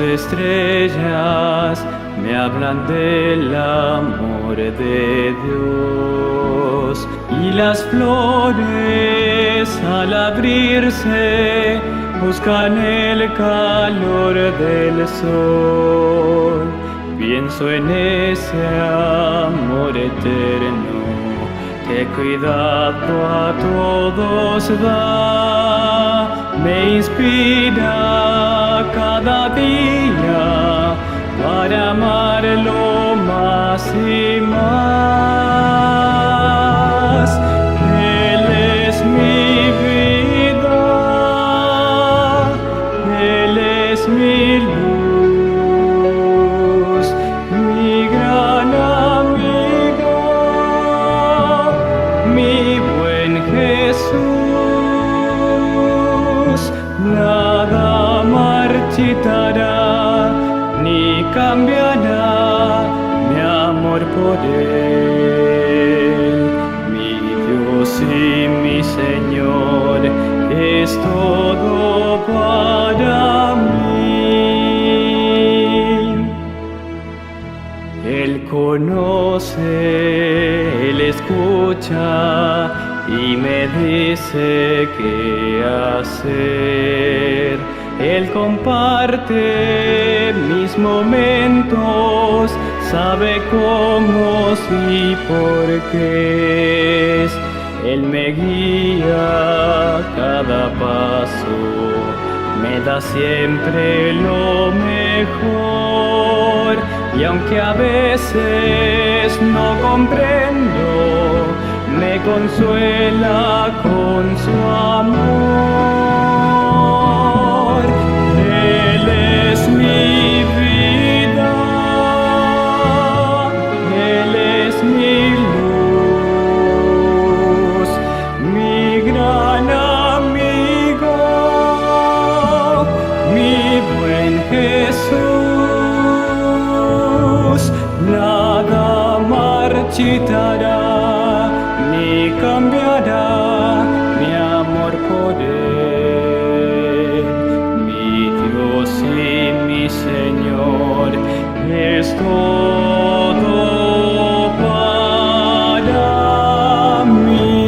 estrellas me hablan del amor de Dios, y las flores al abrirse buscan el calor del sol. Pienso en ese amor eterno que cuidado a todos da, me inspira cada día para amarlo más y más. Él es mi vida, Él es mi luz, mi gran amigo, mi buen Jesús. Nada marchitará ni cambiará mi amor por Él. Mi Dios y mi Señor es todo para mí. Él conoce, Él escucha y me dice qué hacer. Él comparte mis momentos, sabe cómo y por qué es. Él me guía cada paso, me da siempre lo mejor. Y aunque a veces no comprendo, me consuela con su amor. Él es mi vida, Él es mi luz, mi gran amigo, mi buen Jesús. Nada marchitará ni cambiará mi amor por Él. Mi Dios y mi Señor es todo para mí.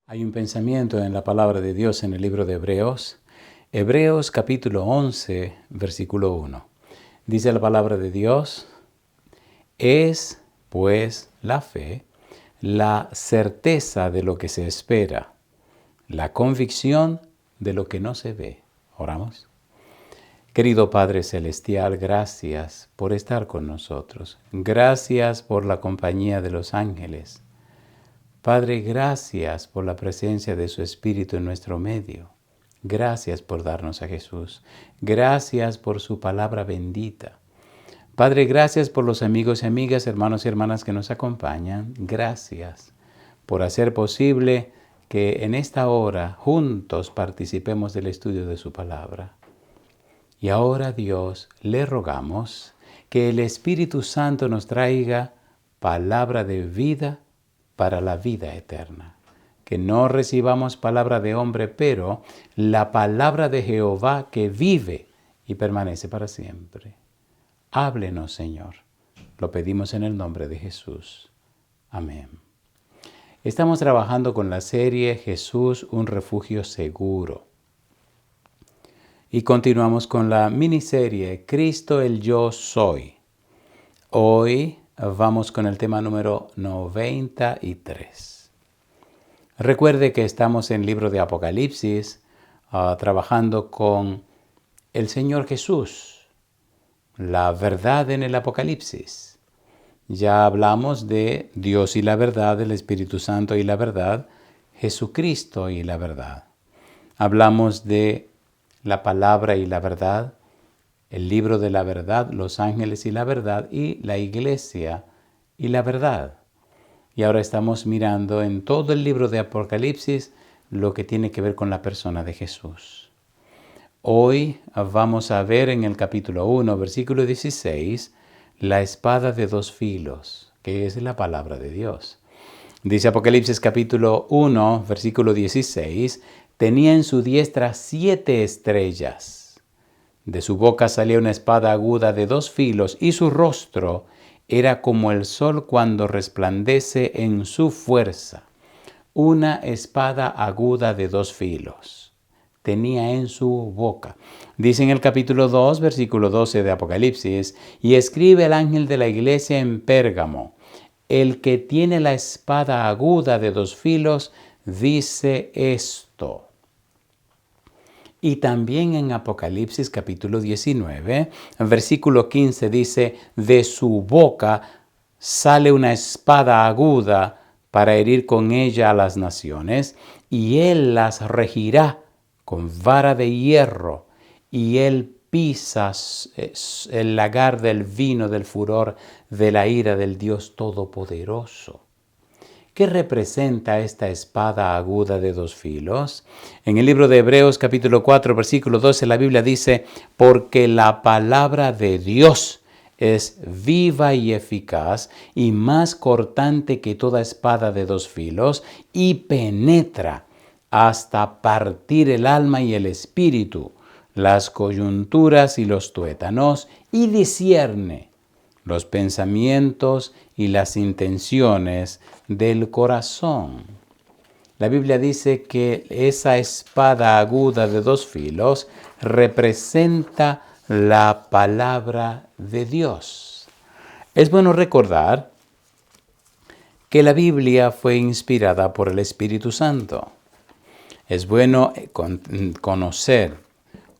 Hay un pensamiento en la palabra de Dios en el libro de Hebreos. Hebreos capítulo 11, versículo 1. Dice la palabra de Dios: es, pues, la fe, la certeza de lo que se espera, la convicción de lo que no se ve. Oramos. Querido Padre Celestial, gracias por estar con nosotros. Gracias por la compañía de los ángeles. Padre, gracias por la presencia de su Espíritu en nuestro medio. Gracias por darnos a Jesús. Gracias por su palabra bendita. Padre, gracias por los amigos y amigas, hermanos y hermanas que nos acompañan. Gracias por hacer posible que en esta hora juntos participemos del estudio de su palabra. Y ahora, Dios, le rogamos que el Espíritu Santo nos traiga palabra de vida para la vida eterna. Que no recibamos palabra de hombre, pero la palabra de Jehová que vive y permanece para siempre. Háblenos, Señor. Lo pedimos en el nombre de Jesús. Amén. Estamos trabajando con la serie Jesús, un refugio seguro. Y continuamos con la miniserie Cristo el Yo Soy. Hoy vamos con el tema número 93. Recuerde que estamos en el libro de Apocalipsis, trabajando con el Señor Jesús, la verdad en el Apocalipsis. Ya hablamos de Dios y la verdad, el Espíritu Santo y la verdad, Jesucristo y la verdad. Hablamos de la palabra y la verdad, el libro de la verdad, los ángeles y la verdad, y la iglesia y la verdad. Y ahora estamos mirando en todo el libro de Apocalipsis lo que tiene que ver con la persona de Jesús. Hoy vamos a ver en el capítulo 1, versículo 16, la espada de dos filos, que es la palabra de Dios. Dice Apocalipsis capítulo 1, versículo 16, tenía en su diestra 7 estrellas. De su boca salía una espada aguda de 2 filos y su rostro era como el sol cuando resplandece en su fuerza. Una espada aguda de 2 filos tenía en su boca. Dice en el capítulo 2, versículo 12 de Apocalipsis, y escribe el ángel de la iglesia en Pérgamo: el que tiene la espada aguda de 2 filos dice esto. Y también en Apocalipsis capítulo 19, versículo 15 dice: de su boca sale una espada aguda para herir con ella a las naciones, y él las regirá con vara de hierro, y él pisa el lagar del vino del furor de la ira del Dios Todopoderoso. ¿Qué representa esta espada aguda de 2 filos? En el libro de Hebreos capítulo 4, versículo 12, la Biblia dice: porque la palabra de Dios es viva y eficaz y más cortante que toda espada de 2 filos y penetra hasta partir el alma y el espíritu, las coyunturas y los tuétanos, y discierne los pensamientos y las intenciones del corazón. La Biblia dice que esa espada aguda de 2 filos representa la palabra de Dios. Es bueno recordar que la Biblia fue inspirada por el Espíritu Santo. Es bueno conocer,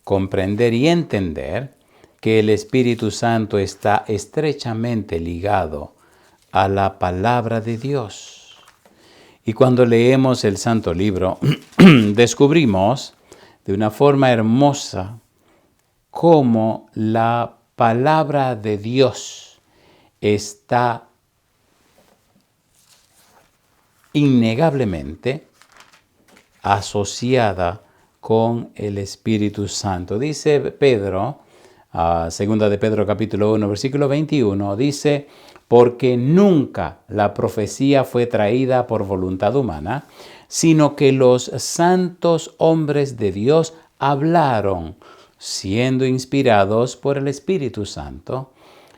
comprender y entender que el Espíritu Santo está estrechamente ligado a la palabra de Dios. Y cuando leemos el Santo Libro, descubrimos de una forma hermosa cómo la palabra de Dios está innegablemente asociada con el Espíritu Santo. Dice Pedro, segunda de Pedro capítulo 1, versículo 21, dice: porque nunca la profecía fue traída por voluntad humana, sino que los santos hombres de Dios hablaron, siendo inspirados por el Espíritu Santo.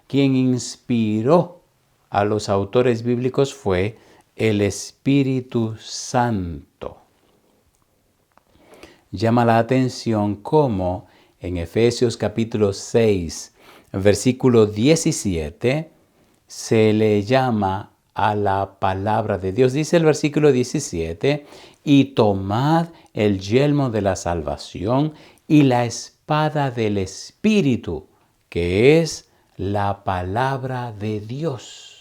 Quien inspiró a los autores bíblicos fue el Espíritu Santo. Llama la atención cómo en Efesios capítulo 6, versículo 17, se le llama a la palabra de Dios. Dice el versículo 17, y tomad el yelmo de la salvación y la espada del Espíritu, que es la palabra de Dios.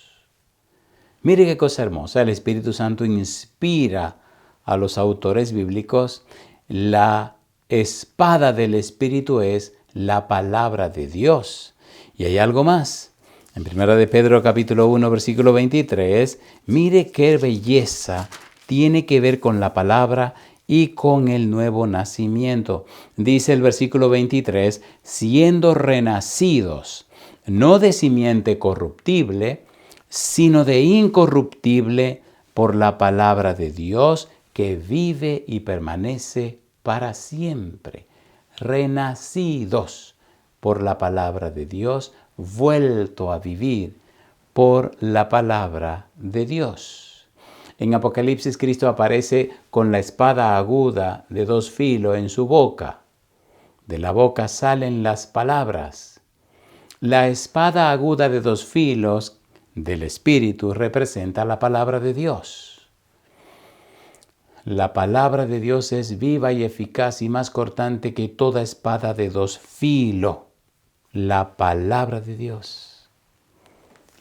Mire qué cosa hermosa, el Espíritu Santo inspira a los autores bíblicos. La espada del Espíritu es la palabra de Dios. Y hay algo más. En 1 de Pedro capítulo 1, versículo 23, mire qué belleza tiene que ver con la palabra y con el nuevo nacimiento. Dice el versículo 23, siendo renacidos, no de simiente corruptible, sino de incorruptible por la palabra de Dios, que vive y permanece para siempre. Renacidos por la palabra de Dios, vuelto a vivir por la palabra de Dios. En Apocalipsis, Cristo aparece con la espada aguda de 2 filos en su boca. De la boca salen las palabras. La espada aguda de 2 filos del Espíritu representa la palabra de Dios. La palabra de Dios es viva y eficaz y más cortante que toda espada de 2 filos. La palabra de Dios.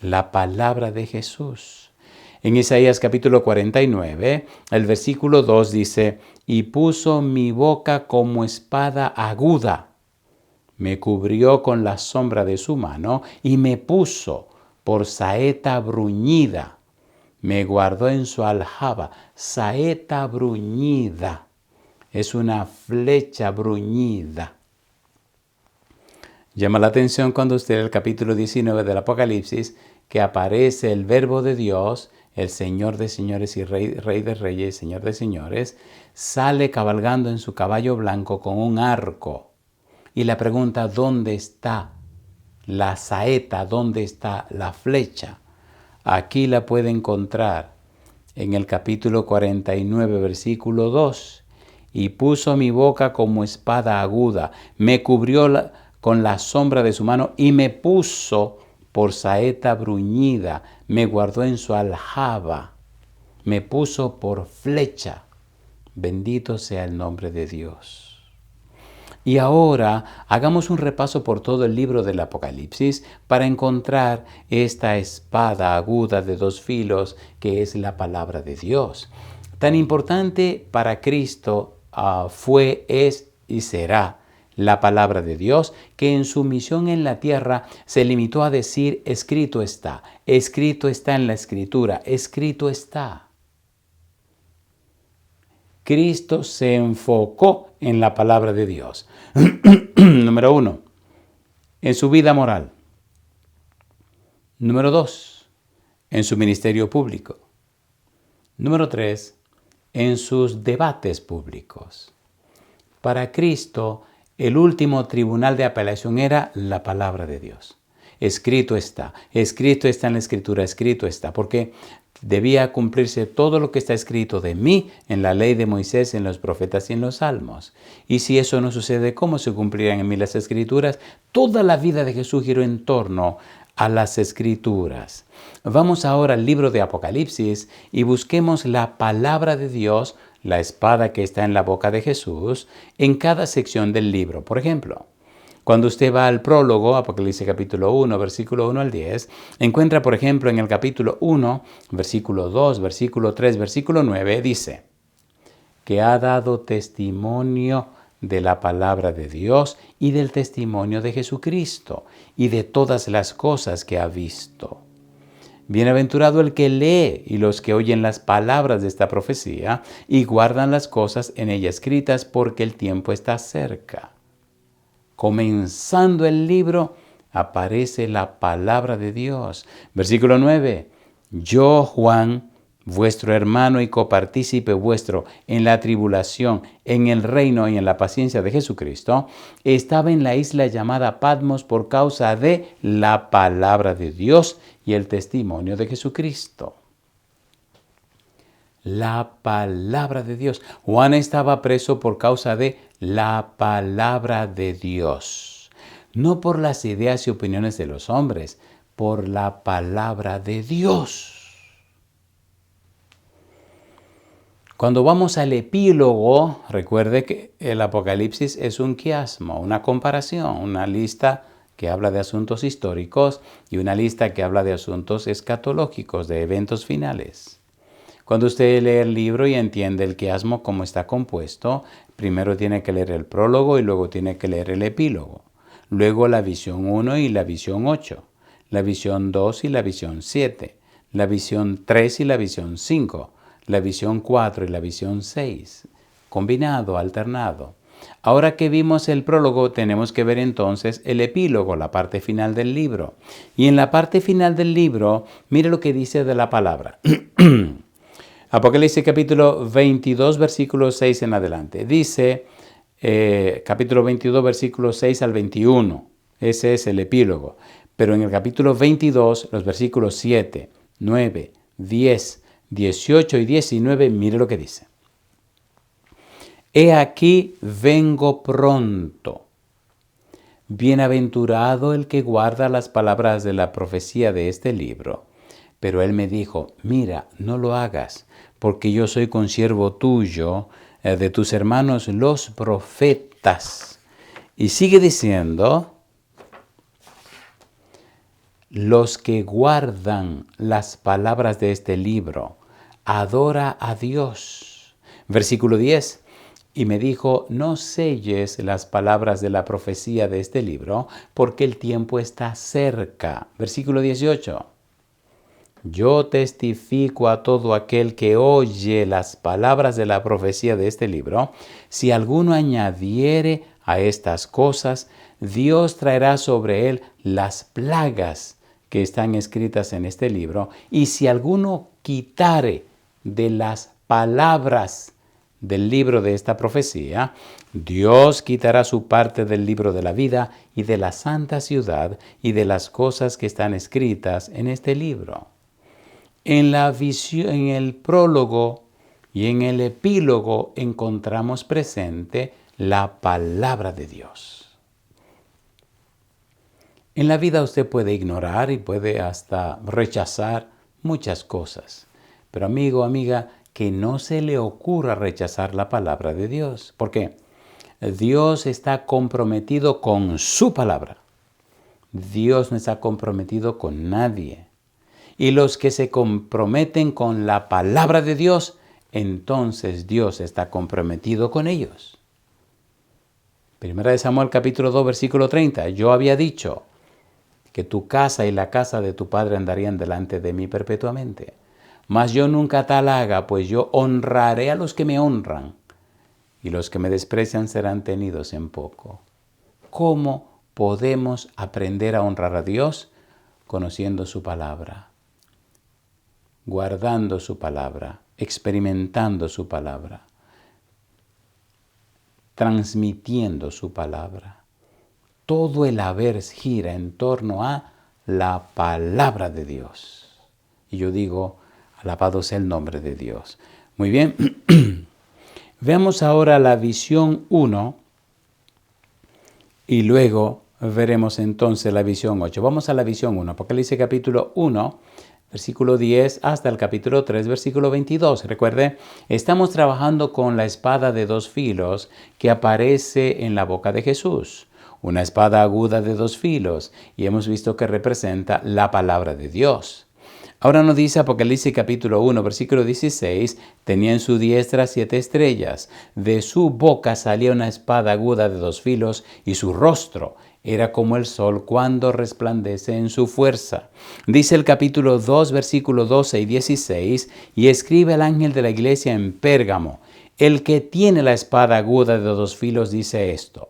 La palabra de Jesús. En Isaías capítulo 49, el versículo 2 dice, y puso mi boca como espada aguda. Me cubrió con la sombra de su mano y me puso por saeta bruñida. Me guardó en su aljaba. Saeta bruñida. Es una flecha bruñida. Llama la atención cuando usted lee el capítulo 19 del Apocalipsis, que aparece el Verbo de Dios, el Señor de señores y Rey de reyes, Señor de señores, sale cabalgando en su caballo blanco con un arco. Y la pregunta, ¿dónde está la saeta? ¿Dónde está la flecha? Aquí la puede encontrar en el capítulo 49, versículo 2. Y puso mi boca como espada aguda, me cubrió con la sombra de su mano y me puso por saeta bruñida, me guardó en su aljaba, me puso por flecha. Bendito sea el nombre de Dios. Y ahora hagamos un repaso por todo el libro del Apocalipsis para encontrar esta espada aguda de 2 filos que es la palabra de Dios. Tan importante para Cristo fue, es y será la palabra de Dios, que en su misión en la tierra se limitó a decir, escrito está en la Escritura, escrito está. Cristo se enfocó en la palabra de Dios. Número 1, en su vida moral. Número 2, en su ministerio público. Número 3, en sus debates públicos. Para Cristo, el último tribunal de apelación era la palabra de Dios. Escrito está en la Escritura, escrito está, porque debía cumplirse todo lo que está escrito de mí en la ley de Moisés, en los profetas y en los salmos. Y si eso no sucede, ¿cómo se cumplirán en mí las Escrituras? Toda la vida de Jesús giró en torno a las Escrituras. Vamos ahora al libro de Apocalipsis y busquemos la palabra de Dios, la espada que está en la boca de Jesús, en cada sección del libro. Por ejemplo, cuando usted va al prólogo, Apocalipsis capítulo 1, versículo 1 al 10, encuentra, por ejemplo, en el capítulo 1, versículo 2, versículo 3, versículo 9, dice, que ha dado testimonio de la palabra de Dios y del testimonio de Jesucristo y de todas las cosas que ha visto. Bienaventurado el que lee y los que oyen las palabras de esta profecía y guardan las cosas en ella escritas, porque el tiempo está cerca. Comenzando el libro, aparece la palabra de Dios. Versículo 9. Yo, Juan, vuestro hermano y copartícipe vuestro en la tribulación, en el reino y en la paciencia de Jesucristo, estaba en la isla llamada Patmos por causa de la palabra de Dios y el testimonio de Jesucristo. la palabra de Dios. Juan estaba preso por causa de la palabra de Dios. No por las ideas y opiniones de los hombres, por la palabra de Dios. Cuando vamos al epílogo, recuerde que el Apocalipsis es un quiasmo, una comparación, una lista que habla de asuntos históricos y una lista que habla de asuntos escatológicos, de eventos finales. Cuando usted lee el libro y entiende el quiasmo, cómo está compuesto, primero tiene que leer el prólogo y luego tiene que leer el epílogo. Luego la visión 1 y la visión 8, la visión 2 y la visión 7, la visión 3 y la visión 5, la visión 4 y la visión 6, combinado, alternado. Ahora que vimos el prólogo, tenemos que ver entonces el epílogo, la parte final del libro. Y en la parte final del libro, mire lo que dice de la palabra. Apocalipsis capítulo 22, versículo 6 en adelante. Dice, capítulo 22, versículo 6 al 21. Ese es el epílogo. Pero en el capítulo 22, los versículos 7, 9, 10, 18 y 19, mire lo que dice. He aquí vengo pronto. Bienaventurado el que guarda las palabras de la profecía de este libro. Pero él me dijo, mira, no lo hagas, porque yo soy consiervo tuyo, de tus hermanos los profetas. Y sigue diciendo, los que guardan las palabras de este libro, adora a Dios. Versículo 10. Y me dijo, no selles las palabras de la profecía de este libro, porque el tiempo está cerca. Versículo 18. Yo testifico a todo aquel que oye las palabras de la profecía de este libro, si alguno añadiere a estas cosas, Dios traerá sobre él las plagas que están escritas en este libro, y si alguno quitare de las palabras del libro de esta profecía, Dios quitará su parte del libro de la vida y de la santa ciudad y de las cosas que están escritas en este libro. En la visión, en el prólogo y en el epílogo encontramos presente la palabra de Dios. En la vida usted puede ignorar y puede hasta rechazar muchas cosas. Pero amigo, amiga, que no se le ocurra rechazar la palabra de Dios. ¿Por qué? Dios está comprometido con su palabra. Dios no está comprometido con nadie. Y los que se comprometen con la palabra de Dios, entonces Dios está comprometido con ellos. Primera de Samuel capítulo 2 versículo 30. Yo había dicho que tu casa y la casa de tu padre andarían delante de mí perpetuamente. Mas yo nunca tal haga, pues yo honraré a los que me honran, y los que me desprecian serán tenidos en poco. ¿Cómo podemos aprender a honrar a Dios? Conociendo su palabra, guardando su palabra, experimentando su palabra, transmitiendo su palabra. Todo el haber gira en torno a la palabra de Dios. Y yo digo, alabado sea el nombre de Dios. Muy bien. Veamos ahora la visión 1 y luego veremos entonces la visión 8. Vamos a la visión 1, Apocalipsis capítulo 1, versículo 10 hasta el capítulo 3, versículo 22. Recuerde, estamos trabajando con la espada de dos filos que aparece en la boca de Jesús. Una espada aguda de dos filos, y hemos visto que representa la palabra de Dios. Ahora nos dice Apocalipsis capítulo 1, versículo 16, tenía en su diestra 7 estrellas, de su boca salía una espada aguda de dos filos, y su rostro era como el sol cuando resplandece en su fuerza. Dice el capítulo 2, versículo 12 y 16, y escribe al ángel de la iglesia en Pérgamo, el que tiene la espada aguda de dos filos dice esto.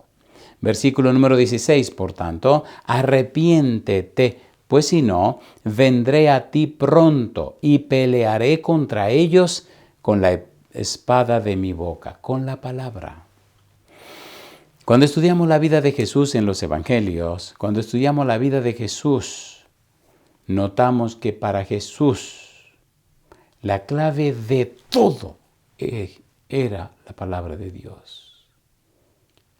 Versículo número 16, por tanto, arrepiéntete, pues si no, vendré a ti pronto y pelearé contra ellos con la espada de mi boca, con la palabra. Cuando estudiamos la vida de Jesús en los evangelios, cuando estudiamos la vida de Jesús, notamos que para Jesús La clave de todo era la palabra de Dios.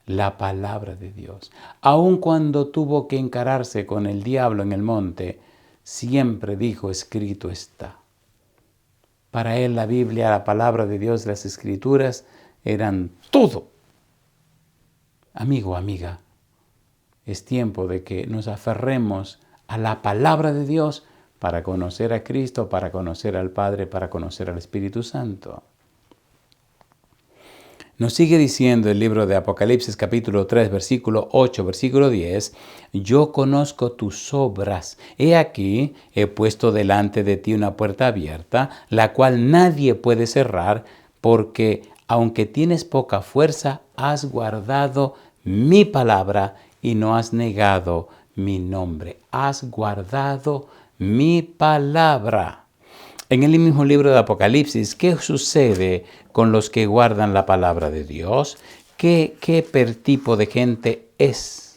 La palabra de Dios. Aun cuando tuvo que encararse con el diablo en el monte, siempre dijo, escrito está. Para él la Biblia, la palabra de Dios, las Escrituras eran todo. Amigo, amiga, es tiempo de que nos aferremos a la palabra de Dios para conocer a Cristo, para conocer al Padre, para conocer al Espíritu Santo. Nos sigue diciendo el libro de Apocalipsis capítulo 3, versículo 8, versículo 10, yo conozco tus obras. He aquí, he puesto delante de ti una puerta abierta, la cual nadie puede cerrar, porque aunque tienes poca fuerza, has guardado mi palabra y no has negado mi nombre. Has guardado mi palabra. En el mismo libro de Apocalipsis, ¿qué sucede con los que guardan la palabra de Dios? ¿Qué tipo de gente es?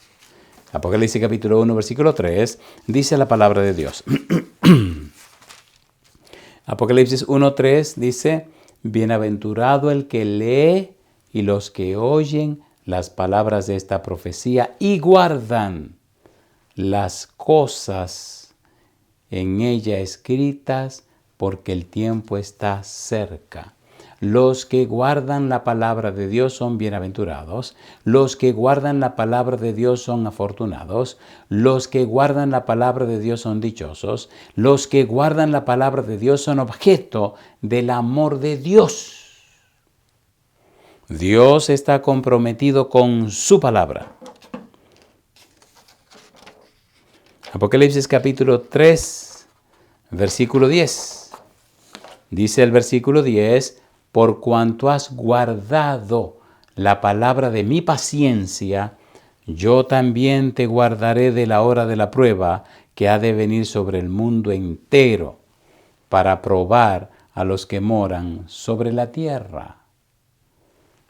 Apocalipsis capítulo 1, versículo 3, dice la palabra de Dios. Apocalipsis 1, 3 dice, bienaventurado el que lee y los que oyen las palabras de esta profecía y guardan las cosas en ella escritas, porque el tiempo está cerca. Los que guardan la palabra de Dios son bienaventurados. Los que guardan la palabra de Dios son afortunados. Los que guardan la palabra de Dios son dichosos. Los que guardan la palabra de Dios son objeto del amor de Dios. Dios está comprometido con su palabra. Apocalipsis capítulo 3, versículo 10. Dice el versículo 10, por cuanto has guardado la palabra de mi paciencia, yo también te guardaré de la hora de la prueba que ha de venir sobre el mundo entero para probar a los que moran sobre la tierra.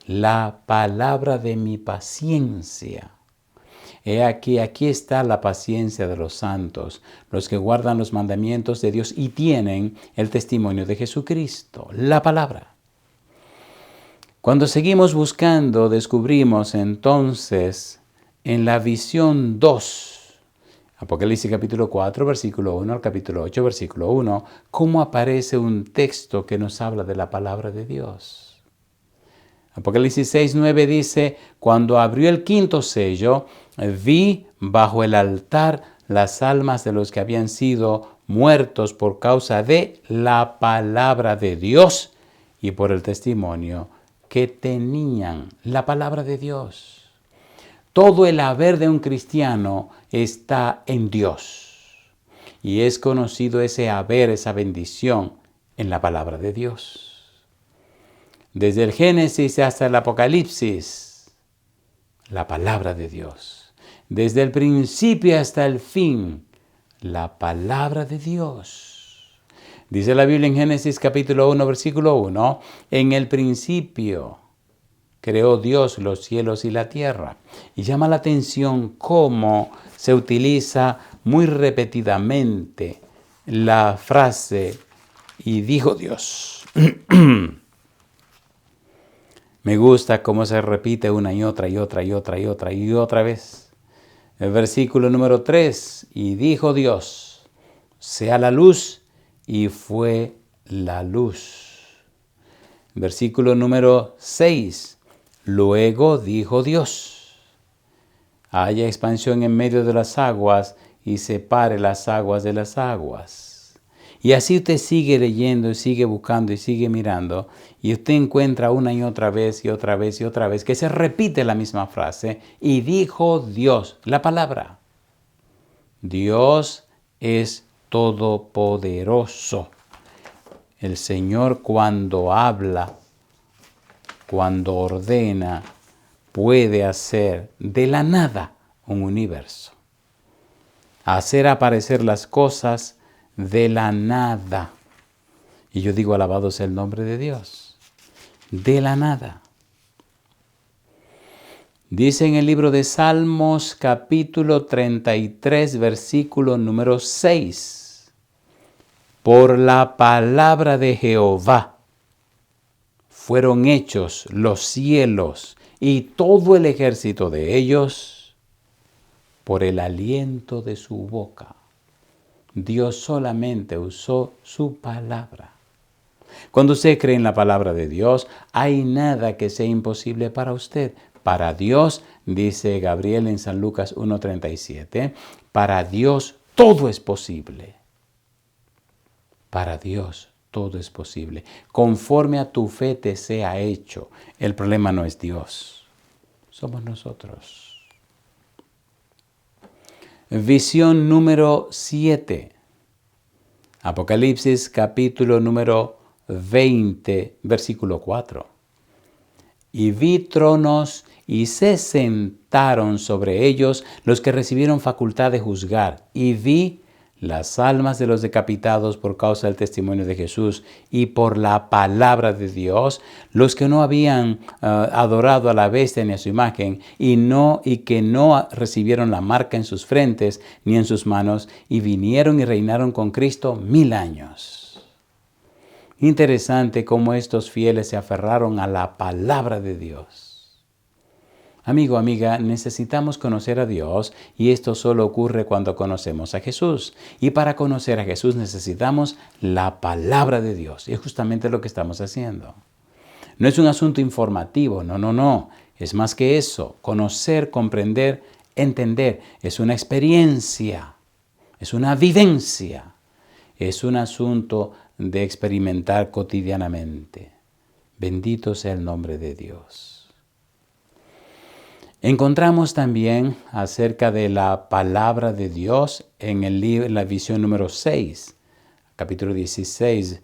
La palabra de mi paciencia. He aquí está la paciencia de los santos, los que guardan los mandamientos de Dios y tienen el testimonio de Jesucristo, la palabra. Cuando seguimos buscando, descubrimos entonces en la visión 2, Apocalipsis capítulo 4, versículo 1 al capítulo 8, versículo 1, cómo aparece un texto que nos habla de la palabra de Dios. Apocalipsis 6, 9 dice, cuando abrió el quinto sello, vi bajo el altar las almas de los que habían sido muertos por causa de la palabra de Dios y por el testimonio que tenían. La palabra de Dios. Todo el haber de un cristiano está en Dios. Y es conocido ese haber, esa bendición en la palabra de Dios. Desde el Génesis hasta el Apocalipsis, la palabra de Dios. Desde el principio hasta el fin, la palabra de Dios. Dice la Biblia en Génesis capítulo 1, versículo 1, en el principio creó Dios los cielos y la tierra. Y llama la atención cómo se utiliza muy repetidamente la frase, y dijo Dios. Me gusta cómo se repite una y otra vez. El versículo número 3, y dijo Dios, sea la luz, y fue la luz. Versículo número 6, luego dijo Dios, haya expansión en medio de las aguas, y separe las aguas de las aguas. Y así usted sigue leyendo, sigue buscando y sigue mirando, y usted encuentra una y otra vez que se repite la misma frase, y dijo Dios, la palabra. Dios es todopoderoso. El Señor cuando habla, cuando ordena, puede hacer de la nada un universo. Hacer aparecer las cosas de la nada. Y yo digo, alabado sea el nombre de Dios. De la nada. Dice en el libro de Salmos, capítulo 33, versículo número 6. Por la palabra de Jehová fueron hechos los cielos y todo el ejército de ellos por el aliento de su boca. Dios solamente usó su palabra. Cuando usted cree en la palabra de Dios, hay nada que sea imposible para usted. Para Dios, dice Gabriel en San Lucas 1:37, para Dios todo es posible. Para Dios todo es posible. Conforme a tu fe te sea hecho. El problema no es Dios, somos nosotros. Visión número 7. Apocalipsis capítulo número 20, versículo 4. Y vi tronos y se sentaron sobre ellos los que recibieron facultad de juzgar. Y vi las almas de los decapitados por causa del testimonio de Jesús y por la palabra de Dios, los que no habían adorado a la bestia ni a su imagen, y que no recibieron la marca en sus frentes ni en sus manos, y vinieron y reinaron con Cristo 1000 años. Interesante cómo estos fieles se aferraron a la palabra de Dios. Amigo, amiga, necesitamos conocer a Dios y esto solo ocurre cuando conocemos a Jesús. Y para conocer a Jesús necesitamos la palabra de Dios. Y es justamente lo que estamos haciendo. No es un asunto informativo, no. Es más que eso. Conocer, comprender, entender. Es una experiencia, es una vivencia. Es un asunto de experimentar cotidianamente. Bendito sea el nombre de Dios. Encontramos también acerca de la palabra de Dios en la visión número 6, capítulo 16,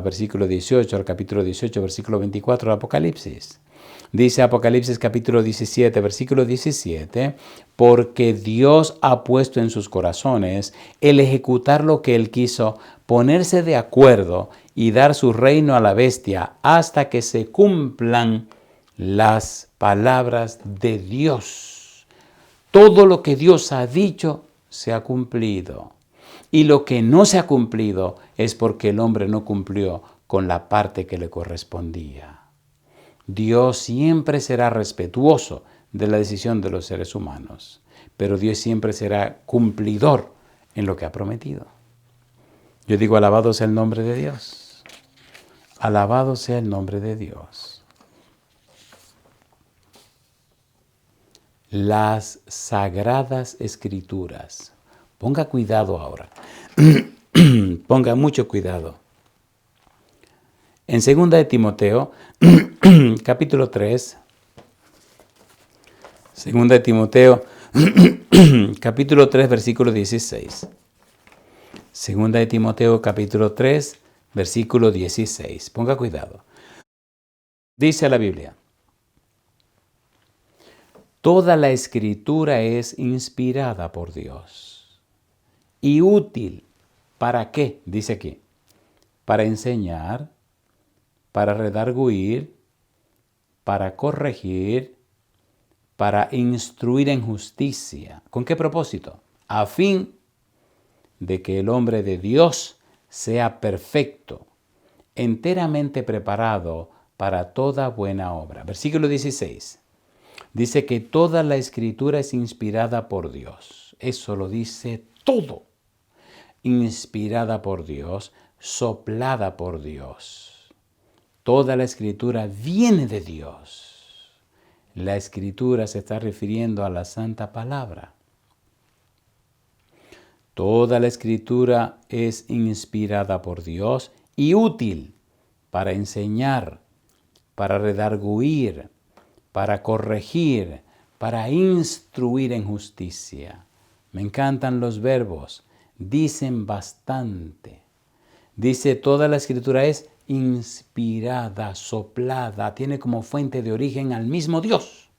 versículo 18, al capítulo 18, versículo 24 de Apocalipsis. Dice Apocalipsis capítulo 17, versículo 17, porque Dios ha puesto en sus corazones el ejecutar lo que Él quiso, ponerse de acuerdo y dar su reino a la bestia hasta que se cumplan las palabras de Dios. Todo lo que Dios ha dicho se ha cumplido. Y lo que no se ha cumplido es porque el hombre no cumplió con la parte que le correspondía. Dios siempre será respetuoso de la decisión de los seres humanos, pero Dios siempre será cumplidor en lo que ha prometido. Yo digo, alabado sea el nombre de Dios. Alabado sea el nombre de Dios. Las Sagradas Escrituras. Ponga cuidado ahora. Ponga mucho cuidado. En 2 de Timoteo, capítulo 3. 2 de Timoteo, capítulo 3, versículo 16. 2 de Timoteo, capítulo 3, versículo 16. Ponga cuidado. Dice la Biblia: toda la Escritura es inspirada por Dios y útil. ¿Para qué? Dice aquí. Para enseñar, para redarguir, para corregir, para instruir en justicia. ¿Con qué propósito? A fin de que el hombre de Dios sea perfecto, enteramente preparado para toda buena obra. Versículo 16. Dice que toda la Escritura es inspirada por Dios. Eso lo dice todo. Inspirada por Dios, soplada por Dios. Toda la Escritura viene de Dios. La Escritura se está refiriendo a la Santa Palabra. Toda la Escritura es inspirada por Dios y útil para enseñar, para redarguir, para corregir, para instruir en justicia. Me encantan los verbos, dicen bastante. Dice, toda la Escritura es inspirada, soplada, tiene como fuente de origen al mismo Dios.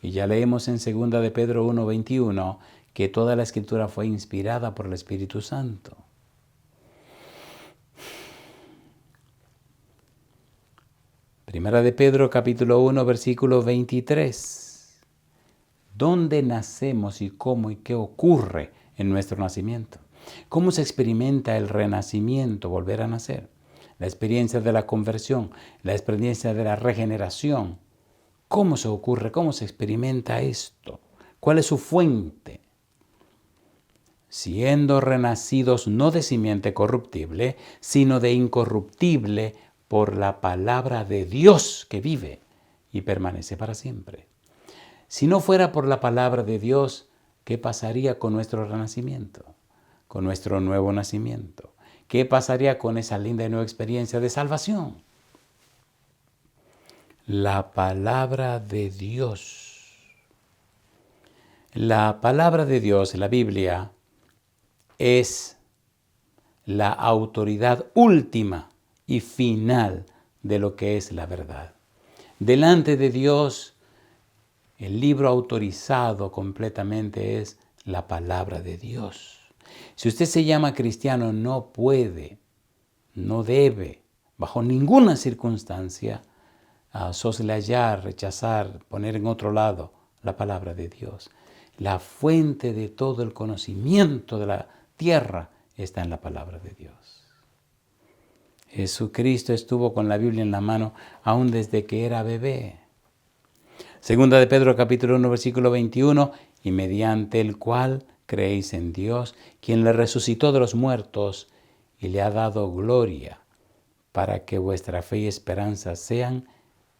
Y ya leemos en 2 de Pedro 1:21 que toda la Escritura fue inspirada por el Espíritu Santo. Primera de Pedro, capítulo 1, versículo 23. ¿Dónde nacemos y cómo y qué ocurre en nuestro nacimiento? ¿Cómo se experimenta el renacimiento, volver a nacer? La experiencia de la conversión, la experiencia de la regeneración. ¿Cómo se ocurre? ¿Cómo se experimenta esto? ¿Cuál es su fuente? Siendo renacidos no de simiente corruptible, sino de incorruptible por la palabra de Dios que vive y permanece para siempre. Si no fuera por la palabra de Dios, ¿qué pasaría con nuestro renacimiento? Con nuestro nuevo nacimiento. ¿Qué pasaría con esa linda y nueva experiencia de salvación? La palabra de Dios. La palabra de Dios, la Biblia, es la autoridad última y final de lo que es la verdad. Delante de Dios, el libro autorizado completamente es la palabra de Dios. Si usted se llama cristiano, no puede, no debe, bajo ninguna circunstancia, soslayar, rechazar, poner en otro lado la palabra de Dios. La fuente de todo el conocimiento de la tierra está en la palabra de Dios. Jesucristo estuvo con la Biblia en la mano aún desde que era bebé. Segunda de Pedro capítulo 1 versículo 21, y mediante el cual creéis en Dios, quien le resucitó de los muertos y le ha dado gloria, para que vuestra fe y esperanza sean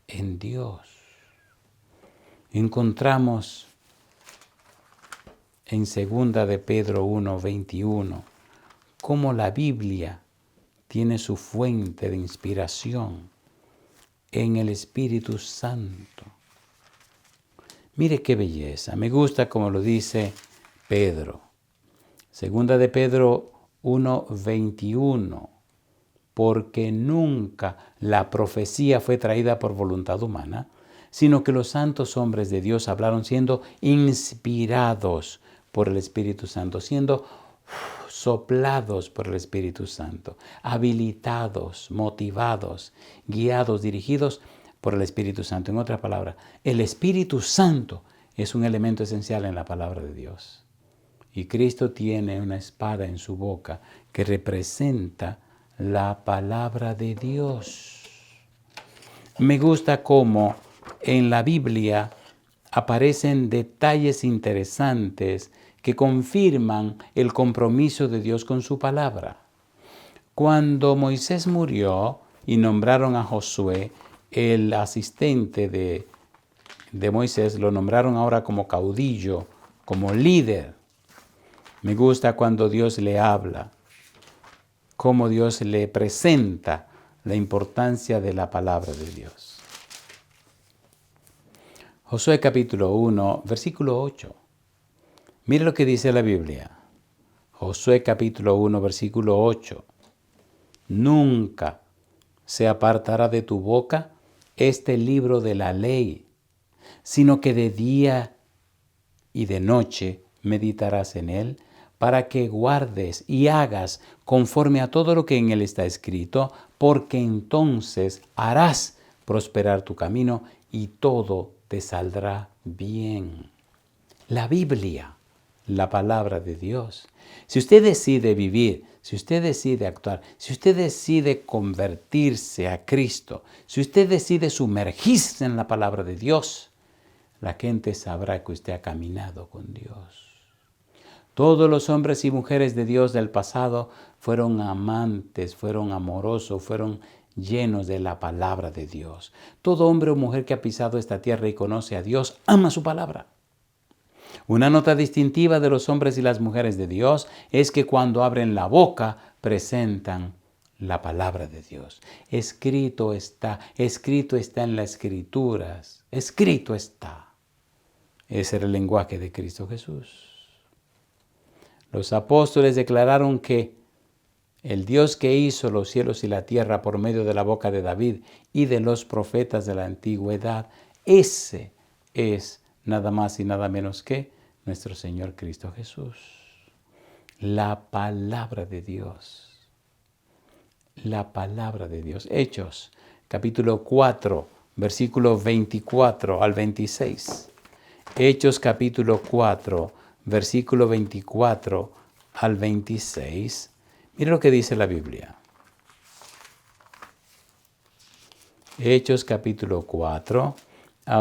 en Dios. Encontramos en segunda de Pedro 1, 21, cómo la Biblia tiene su fuente de inspiración en el Espíritu Santo. Mire qué belleza, me gusta como lo dice Pedro. Segunda de Pedro 1, 21, porque nunca la profecía fue traída por voluntad humana, sino que los santos hombres de Dios hablaron siendo inspirados por el Espíritu Santo, siendo soplados por el Espíritu Santo, habilitados, motivados, guiados, dirigidos por el Espíritu Santo. En otras palabras, el Espíritu Santo es un elemento esencial en la palabra de Dios. Y Cristo tiene una espada en su boca que representa la palabra de Dios. Me gusta cómo en la Biblia aparecen detalles interesantes que confirman el compromiso de Dios con su palabra. Cuando Moisés murió y nombraron a Josué, el asistente de Moisés, lo nombraron ahora como caudillo, como líder. Me gusta cuando Dios le habla, cómo Dios le presenta la importancia de la palabra de Dios. Josué capítulo 1, versículo 8. Mire lo que dice la Biblia. Josué capítulo 1, versículo 8. Nunca se apartará de tu boca este libro de la ley, sino que de día y de noche meditarás en él, para que guardes y hagas conforme a todo lo que en él está escrito, porque entonces harás prosperar tu camino y todo te saldrá bien. La Biblia, la palabra de Dios. Si usted decide vivir, si usted decide actuar, si usted decide convertirse a Cristo, si usted decide sumergirse en la palabra de Dios, la gente sabrá que usted ha caminado con Dios. Todos los hombres y mujeres de Dios del pasado fueron amantes, fueron amorosos, fueron llenos de la palabra de Dios. Todo hombre o mujer que ha pisado esta tierra y conoce a Dios, ama su palabra. Una nota distintiva de los hombres y las mujeres de Dios es que cuando abren la boca presentan la palabra de Dios. Escrito está en las Escrituras, escrito está. Ese era el lenguaje de Cristo Jesús. Los apóstoles declararon que el Dios que hizo los cielos y la tierra por medio de la boca de David y de los profetas de la antigüedad, ese es nada más y nada menos que nuestro Señor Cristo Jesús. La palabra de Dios. La palabra de Dios. Hechos, capítulo 4, versículo 24 al 26. Hechos, capítulo 4, versículo 24 al 26. Mire lo que dice la Biblia. Hechos capítulo 4,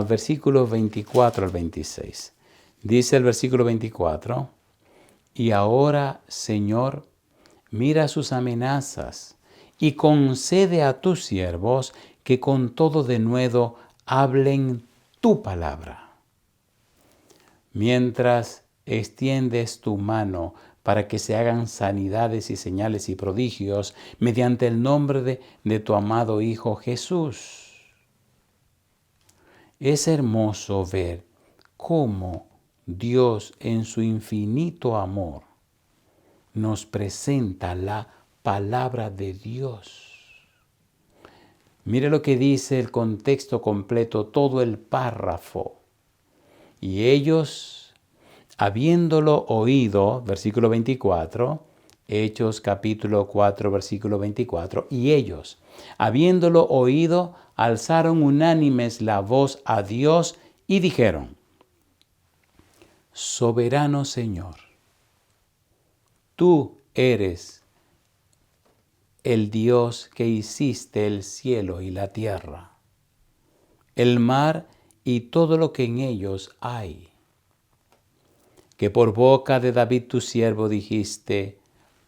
versículo 24 al 26. Dice el versículo 24, y ahora, Señor, mira sus amenazas y concede a tus siervos que con todo denuedo hablen tu palabra. Mientras extiendes tu mano para que se hagan sanidades y señales y prodigios mediante el nombre de tu amado Hijo Jesús. Es hermoso ver cómo Dios en su infinito amor nos presenta la palabra de Dios. Mire lo que dice el contexto completo, todo el párrafo. Y ellos, habiéndolo oído, versículo 24, Hechos capítulo 4, versículo 24, y ellos, habiéndolo oído, alzaron unánimes la voz a Dios y dijeron, Soberano Señor, tú eres el Dios que hiciste el cielo y la tierra, el mar y todo lo que en ellos hay. Que por boca de David tu siervo dijiste,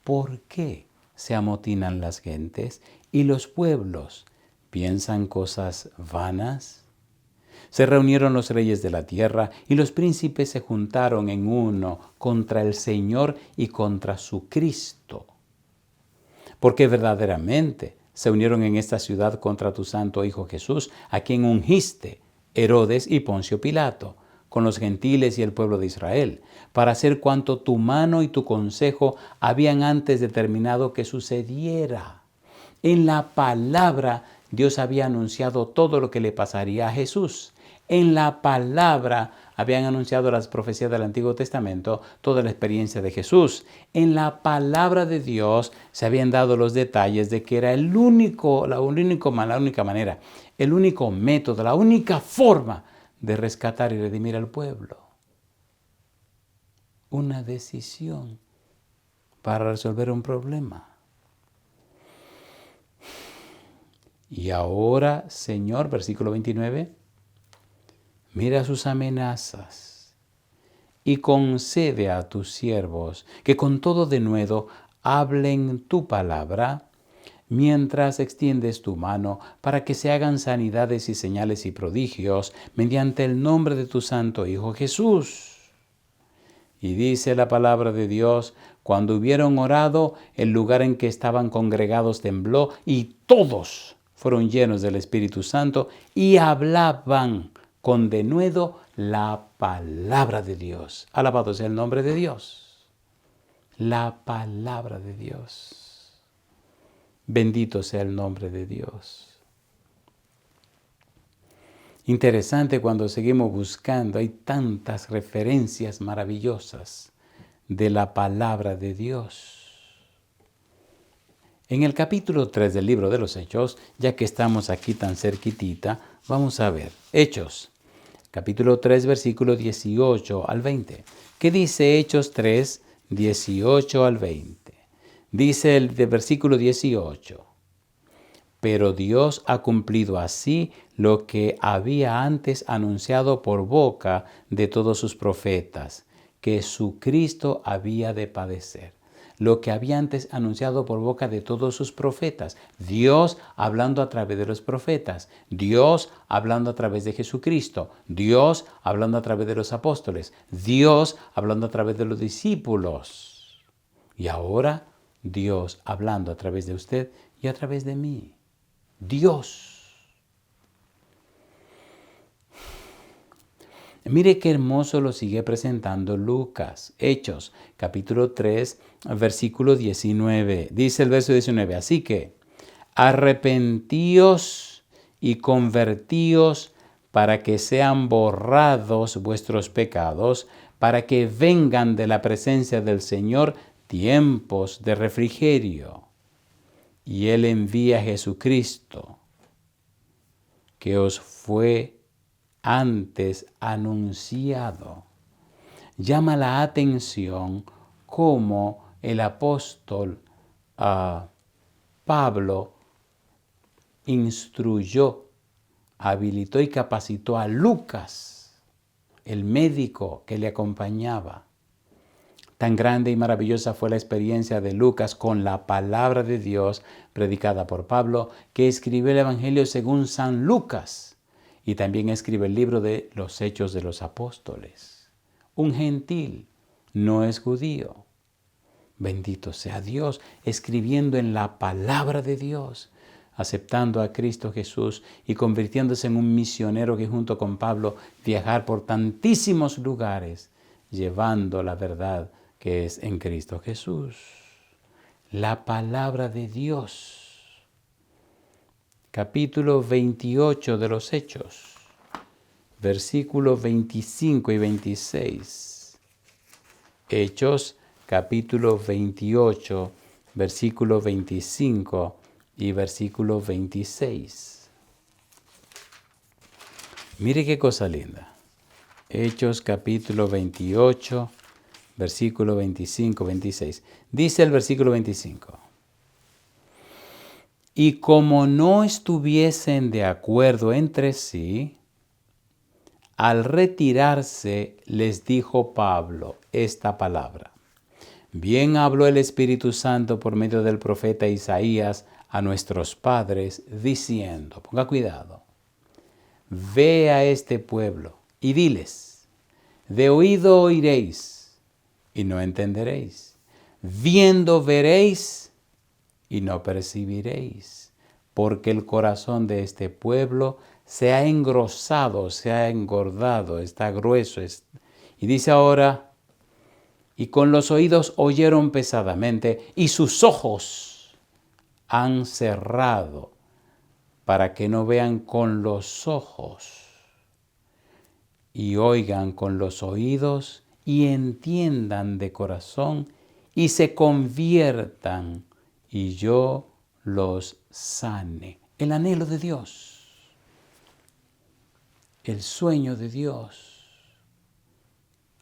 ¿por qué se amotinan las gentes y los pueblos piensan cosas vanas? Se reunieron los reyes de la tierra y los príncipes se juntaron en uno contra el Señor y contra su Cristo. Porque verdaderamente se unieron en esta ciudad contra tu santo Hijo Jesús, a quien ungiste Herodes y Poncio Pilato, con los gentiles y el pueblo de Israel, para hacer cuanto tu mano y tu consejo habían antes determinado que sucediera. En la palabra Dios había anunciado todo lo que le pasaría a Jesús. En la palabra habían anunciado las profecías del Antiguo Testamento, toda la experiencia de Jesús. En la palabra de Dios se habían dado los detalles de que era la única manera, el único método, la única forma de rescatar y redimir al pueblo. Una decisión para resolver un problema. Y ahora, Señor, versículo 29, mira sus amenazas y concede a tus siervos que con todo denuedo hablen tu palabra, mientras extiendes tu mano para que se hagan sanidades y señales y prodigios mediante el nombre de tu santo Hijo Jesús. Y dice la palabra de Dios, cuando hubieron orado, el lugar en que estaban congregados tembló y todos fueron llenos del Espíritu Santo y hablaban con denuedo la palabra de Dios. Alabado sea el nombre de Dios. La palabra de Dios. Bendito sea el nombre de Dios. Interesante cuando seguimos buscando, hay tantas referencias maravillosas de la palabra de Dios. En el capítulo 3 del libro de los Hechos, ya que estamos aquí tan cerquitita, vamos a ver. Hechos, capítulo 3, versículo 18 al 20. ¿Qué dice Hechos 3, 18 al 20? Dice el versículo 18. Pero Dios ha cumplido así lo que había antes anunciado por boca de todos sus profetas, que su Cristo había de padecer. Lo que había antes anunciado por boca de todos sus profetas. Dios hablando a través de los profetas. Dios hablando a través de Jesucristo. Dios hablando a través de los apóstoles. Dios hablando a través de los discípulos. Y ahora Dios hablando a través de usted y a través de mí. Dios. Mire qué hermoso lo sigue presentando Lucas. Hechos, capítulo 3, versículo 19. Dice el verso 19, así que arrepentíos y convertíos para que sean borrados vuestros pecados, para que vengan de la presencia del Señor tiempos de refrigerio. Y Él envía a Jesucristo, que os fue antes anunciado. Llama la atención cómo el apóstol Pablo instruyó, habilitó y capacitó a Lucas, el médico que le acompañaba. Tan grande y maravillosa fue la experiencia de Lucas con la palabra de Dios predicada por Pablo, que escribió el Evangelio según San Lucas y también escribe el libro de los Hechos de los Apóstoles. Un gentil, no es judío. Bendito sea Dios, escribiendo en la palabra de Dios, aceptando a Cristo Jesús y convirtiéndose en un misionero que junto con Pablo viajar por tantísimos lugares, llevando la verdad que es en Cristo Jesús. La palabra de Dios. Capítulo 28 de los Hechos, versículos 25 y 26. Hechos, capítulo 28, versículo 25 y versículo 26. Mire qué cosa linda. Hechos, capítulo 28, versículo 25, 26. Dice el versículo 25. Y como no estuviesen de acuerdo entre sí, al retirarse les dijo Pablo esta palabra. Bien habló el Espíritu Santo por medio del profeta Isaías a nuestros padres, diciendo, ponga cuidado, ve a este pueblo y diles, de oído oiréis y no entenderéis, viendo veréis y no percibiréis, porque el corazón de este pueblo se ha engrosado, se ha engordado, está grueso. Y dice ahora, y con los oídos oyeron pesadamente, y sus ojos han cerrado, para que no vean con los ojos, y oigan con los oídos, y entiendan de corazón, y se conviertan, y yo los sane. El anhelo de Dios, el sueño de Dios,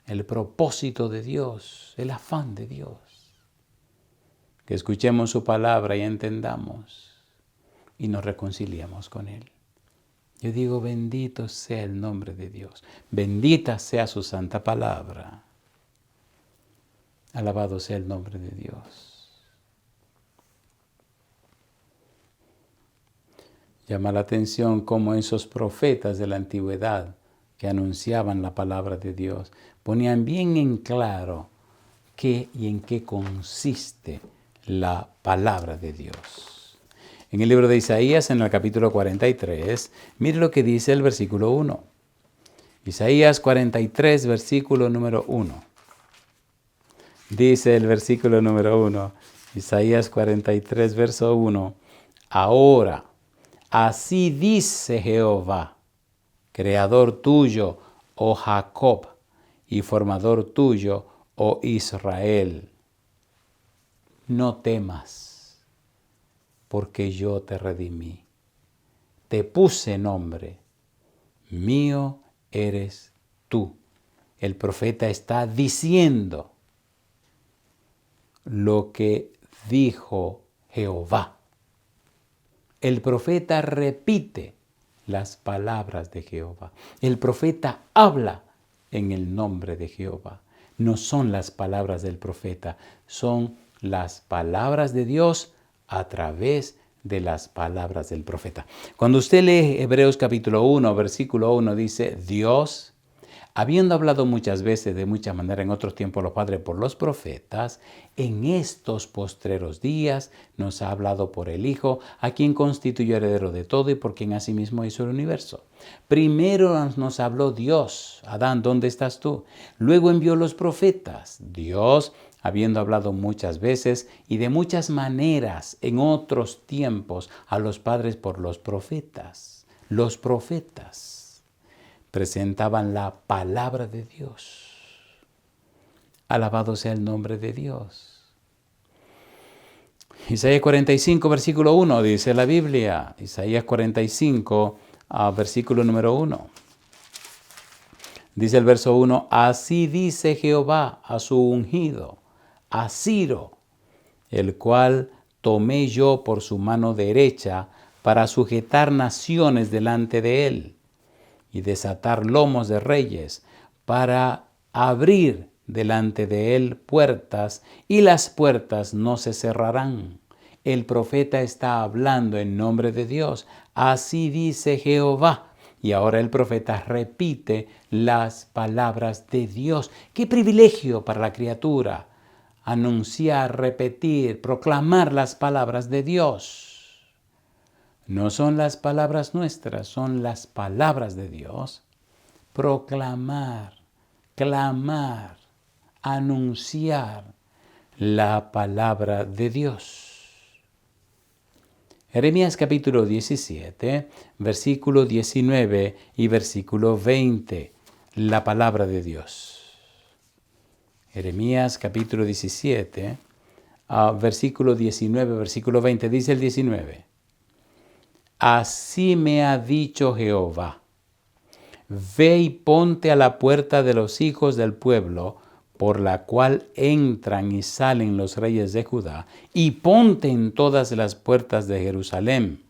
el propósito de Dios, el afán de Dios. Que escuchemos su palabra y entendamos y nos reconciliemos con Él. Yo digo, bendito sea el nombre de Dios. Bendita sea su santa palabra. Alabado sea el nombre de Dios. Llama la atención cómo esos profetas de la antigüedad que anunciaban la palabra de Dios ponían bien en claro qué y en qué consiste la palabra de Dios. En el libro de Isaías, en el capítulo 43, mire lo que dice el versículo 1. Isaías 43, versículo número 1. Dice el versículo número 1, Isaías 43, verso 1. Ahora, así dice Jehová, creador tuyo, oh Jacob, y formador tuyo, oh Israel. No temas, porque yo te redimí. Te puse nombre, mío eres tú. El profeta está diciendo lo que dijo Jehová. El profeta repite las palabras de Jehová. El profeta habla en el nombre de Jehová. No son las palabras del profeta, son las palabras de Dios a través de las palabras del profeta. Cuando usted lee Hebreos capítulo 1, versículo 1, dice, Dios, habiendo hablado muchas veces, de muchas maneras, en otros tiempos los padres por los profetas, en estos postreros días nos ha hablado por el Hijo, a quien constituyó heredero de todo y por quien asimismo hizo el universo. Primero nos habló Dios, Adán, ¿dónde estás tú? Luego envió los profetas, Dios, habiendo hablado muchas veces y de muchas maneras en otros tiempos a los padres por los profetas. Los profetas presentaban la palabra de Dios. Alabado sea el nombre de Dios. Isaías 45, versículo 1, dice la Biblia. Isaías 45, versículo número 1. Dice el verso 1, así dice Jehová a su ungido, a Ciro, el cual tomé yo por su mano derecha para sujetar naciones delante de él y desatar lomos de reyes, para abrir delante de él puertas, y las puertas no se cerrarán. El profeta está hablando en nombre de Dios. Así dice Jehová. Y ahora el profeta repite las palabras de Dios. ¡Qué privilegio para la criatura! Anunciar, repetir, proclamar las palabras de Dios. No son las palabras nuestras, son las palabras de Dios. Proclamar, clamar, anunciar la palabra de Dios. Jeremías capítulo 17, versículo 19 y versículo 20, la palabra de Dios. Jeremías capítulo 17, versículo 19, versículo 20, dice el 19. Así me ha dicho Jehová, ve y ponte a la puerta de los hijos del pueblo, por la cual entran y salen los reyes de Judá, y ponte en todas las puertas de Jerusalén.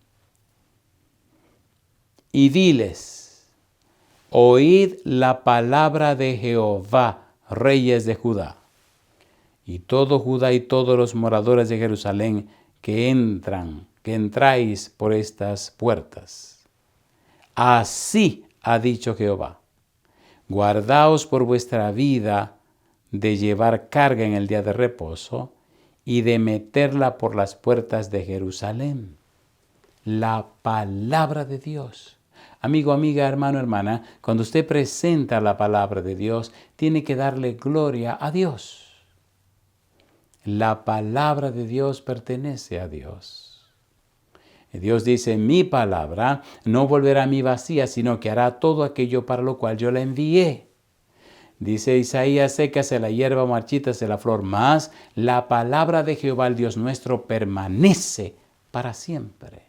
Y diles, oíd la palabra de Jehová, reyes de Judá, y todo Judá y todos los moradores de Jerusalén que entráis por estas puertas. Así ha dicho Jehová, guardaos por vuestra vida de llevar carga en el día de reposo y de meterla por las puertas de Jerusalén. La palabra de Dios. Amigo, amiga, hermano, hermana, cuando usted presenta la palabra de Dios, tiene que darle gloria a Dios. La palabra de Dios pertenece a Dios. Dios dice, mi palabra no volverá a mí vacía, sino que hará todo aquello para lo cual yo la envié. Dice Isaías, sécase la hierba, marchítase la flor, mas la palabra de Jehová, el Dios nuestro, permanece para siempre.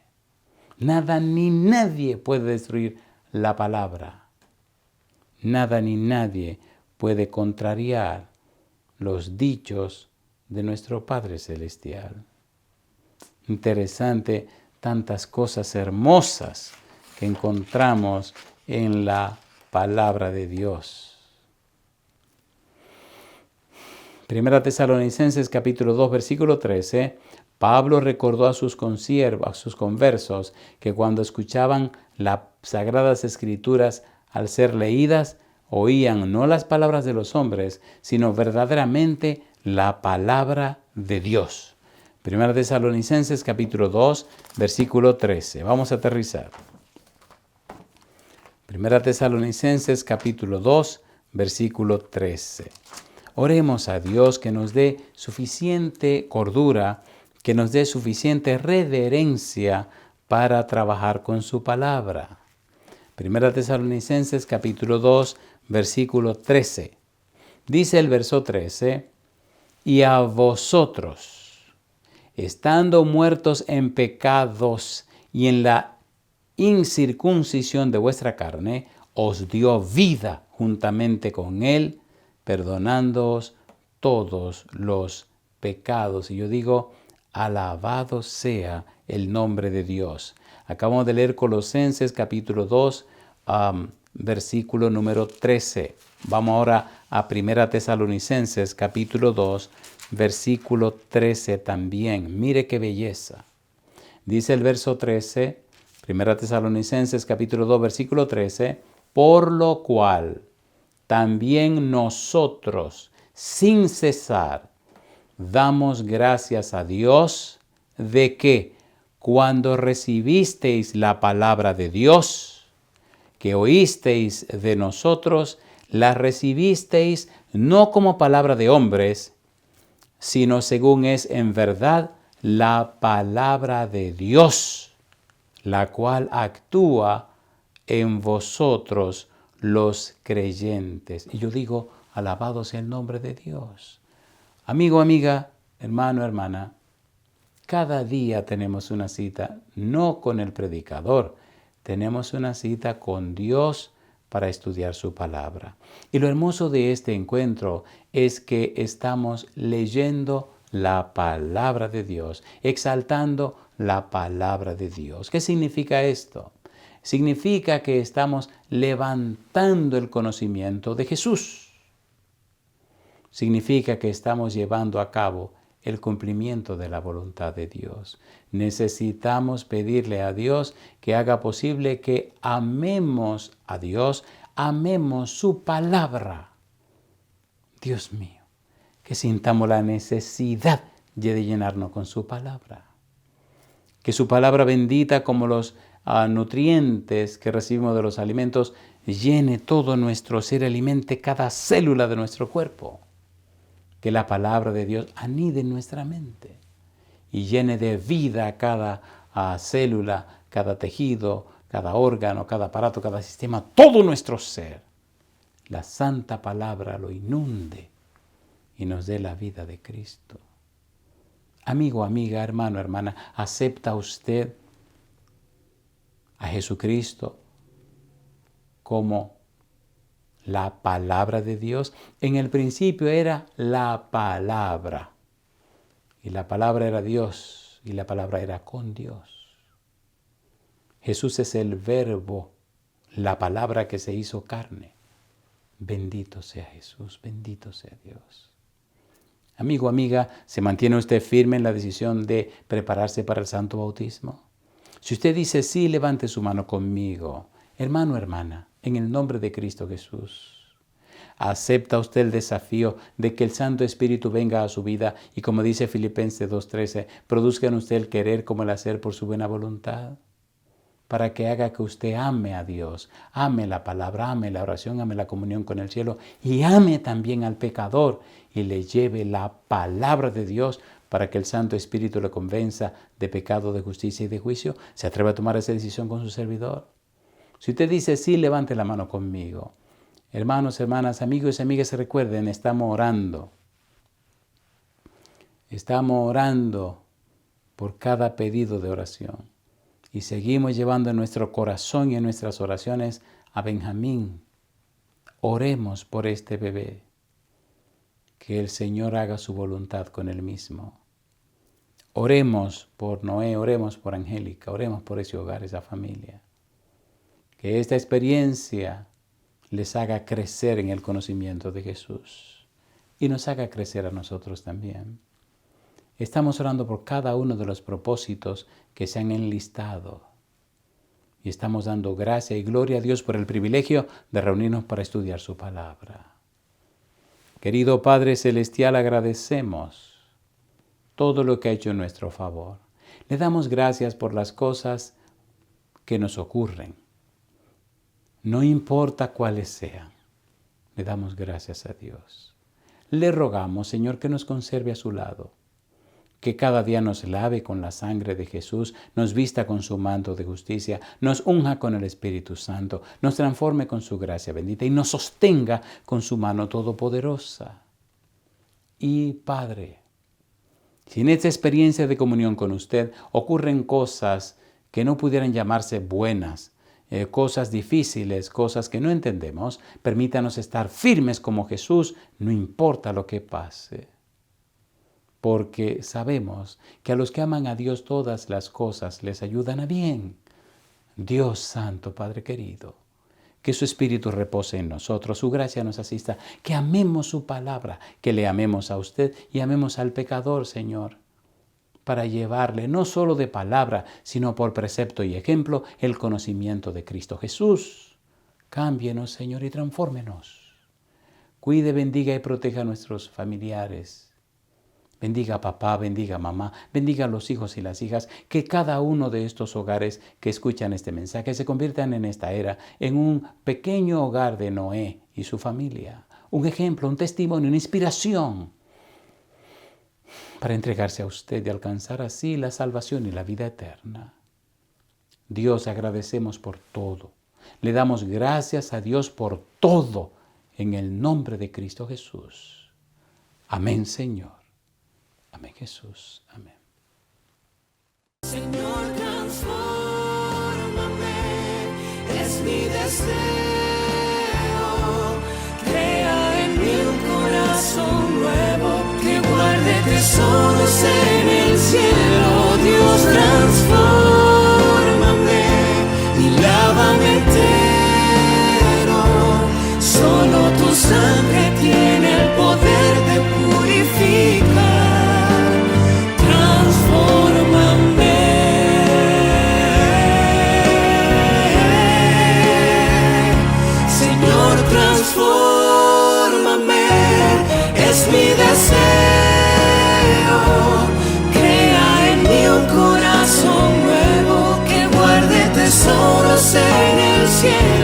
Nada ni nadie puede destruir la palabra. Nada ni nadie puede contrariar los dichos de nuestro Padre Celestial. Interesante, tantas cosas hermosas que encontramos en la palabra de Dios. Primera Tesalonicenses capítulo 2 versículo 13, Pablo recordó a sus conversos, que cuando escuchaban las Sagradas Escrituras al ser leídas, oían no las palabras de los hombres, sino verdaderamente la palabra de Dios. Primera Tesalonicenses capítulo 2 versículo 13. Vamos a aterrizar. Primera Tesalonicenses capítulo 2 versículo 13. Oremos a Dios que nos dé suficiente cordura, que nos dé suficiente reverencia para trabajar con su palabra. Primera Tesalonicenses capítulo 2, versículo 13. Dice el verso 13, y a vosotros, estando muertos en pecados y en la incircuncisión de vuestra carne, os dio vida juntamente con él, perdonándoos todos los pecados. Y yo digo, alabado sea el nombre de Dios. Acabamos de leer Colosenses capítulo 2, versículo número 13. Vamos ahora a Primera Tesalonicenses capítulo 2, versículo 13 también. Mire qué belleza. Dice el verso 13, Primera Tesalonicenses capítulo 2, versículo 13, por lo cual también nosotros, sin cesar, damos gracias a Dios de que cuando recibisteis la palabra de Dios, que oísteis de nosotros, la recibisteis no como palabra de hombres, sino según es en verdad la palabra de Dios, la cual actúa en vosotros los creyentes. Y yo digo, alabado sea el nombre de Dios. Amigo, amiga, hermano, hermana, cada día tenemos una cita, no con el predicador, tenemos una cita con Dios para estudiar su palabra. Y lo hermoso de este encuentro es que estamos leyendo la palabra de Dios, exaltando la palabra de Dios. ¿Qué significa esto? Significa que estamos levantando el conocimiento de Jesús. Significa que estamos llevando a cabo el cumplimiento de la voluntad de Dios. Necesitamos pedirle a Dios que haga posible que amemos a Dios, amemos su palabra. Dios mío, que sintamos la necesidad de llenarnos con su palabra. Que su palabra bendita, como los nutrientes que recibimos de los alimentos, llene todo nuestro ser, alimente cada célula de nuestro cuerpo. Que la palabra de Dios anide en nuestra mente y llene de vida cada célula, cada tejido, cada órgano, cada aparato, cada sistema, todo nuestro ser. La santa palabra lo inunde y nos dé la vida de Cristo. Amigo, amiga, hermano, hermana, ¿acepta usted a Jesucristo como la palabra de Dios? En el principio era la palabra. Y la palabra era Dios. Y la palabra era con Dios. Jesús es el verbo, la palabra que se hizo carne. Bendito sea Jesús, bendito sea Dios. Amigo, amiga, ¿se mantiene usted firme en la decisión de prepararse para el santo bautismo? Si usted dice sí, levante su mano conmigo. Hermano, hermana, en el nombre de Cristo Jesús, ¿acepta usted el desafío de que el Santo Espíritu venga a su vida y, como dice Filipenses 2:13, produzca en usted el querer como el hacer por su buena voluntad? Para que haga que usted ame a Dios, ame la palabra, ame la oración, ame la comunión con el cielo y ame también al pecador y le lleve la palabra de Dios para que el Santo Espíritu le convenza de pecado, de justicia y de juicio. ¿Se atreve a tomar esa decisión con su servidor? Si usted dice sí, levante la mano conmigo. Hermanos, hermanas, amigos y amigas, recuerden, estamos orando. Estamos orando por cada pedido de oración. Y seguimos llevando en nuestro corazón y en nuestras oraciones a Benjamín. Oremos por este bebé. Que el Señor haga su voluntad con él mismo. Oremos por Noé, oremos por Angélica, oremos por ese hogar, esa familia. Que esta experiencia les haga crecer en el conocimiento de Jesús y nos haga crecer a nosotros también. Estamos orando por cada uno de los propósitos que se han enlistado y estamos dando gracia y gloria a Dios por el privilegio de reunirnos para estudiar su palabra. Querido Padre Celestial, agradecemos todo lo que ha hecho en nuestro favor. Le damos gracias por las cosas que nos ocurren. No importa cuáles sean, le damos gracias a Dios. Le rogamos, Señor, que nos conserve a su lado, que cada día nos lave con la sangre de Jesús, nos vista con su manto de justicia, nos unja con el Espíritu Santo, nos transforme con su gracia bendita y nos sostenga con su mano todopoderosa. Y Padre, si en esta experiencia de comunión con usted ocurren cosas que no pudieran llamarse buenas, cosas difíciles, cosas que no entendemos, permítanos estar firmes como Jesús, no importa lo que pase. Porque sabemos que a los que aman a Dios todas las cosas les ayudan a bien. Dios Santo, Padre querido, que su Espíritu repose en nosotros, su gracia nos asista, que amemos su palabra, que le amemos a usted y amemos al pecador, Señor, para llevarle no solo de palabra, sino por precepto y ejemplo, el conocimiento de Cristo Jesús. Cámbienos, Señor, y transfórmenos. Cuide, bendiga y proteja a nuestros familiares. Bendiga a papá, bendiga a mamá, bendiga a los hijos y las hijas, que cada uno de estos hogares que escuchan este mensaje se conviertan en esta era en un pequeño hogar de Noé y su familia. Un ejemplo, un testimonio, una inspiración para entregarse a usted y alcanzar así la salvación y la vida eterna. Dios, agradecemos por todo. Le damos gracias a Dios por todo en el nombre de Cristo Jesús. Amén, Señor. Amén, Jesús. Amén. Señor, transfórmame, es mi deseo. cielo.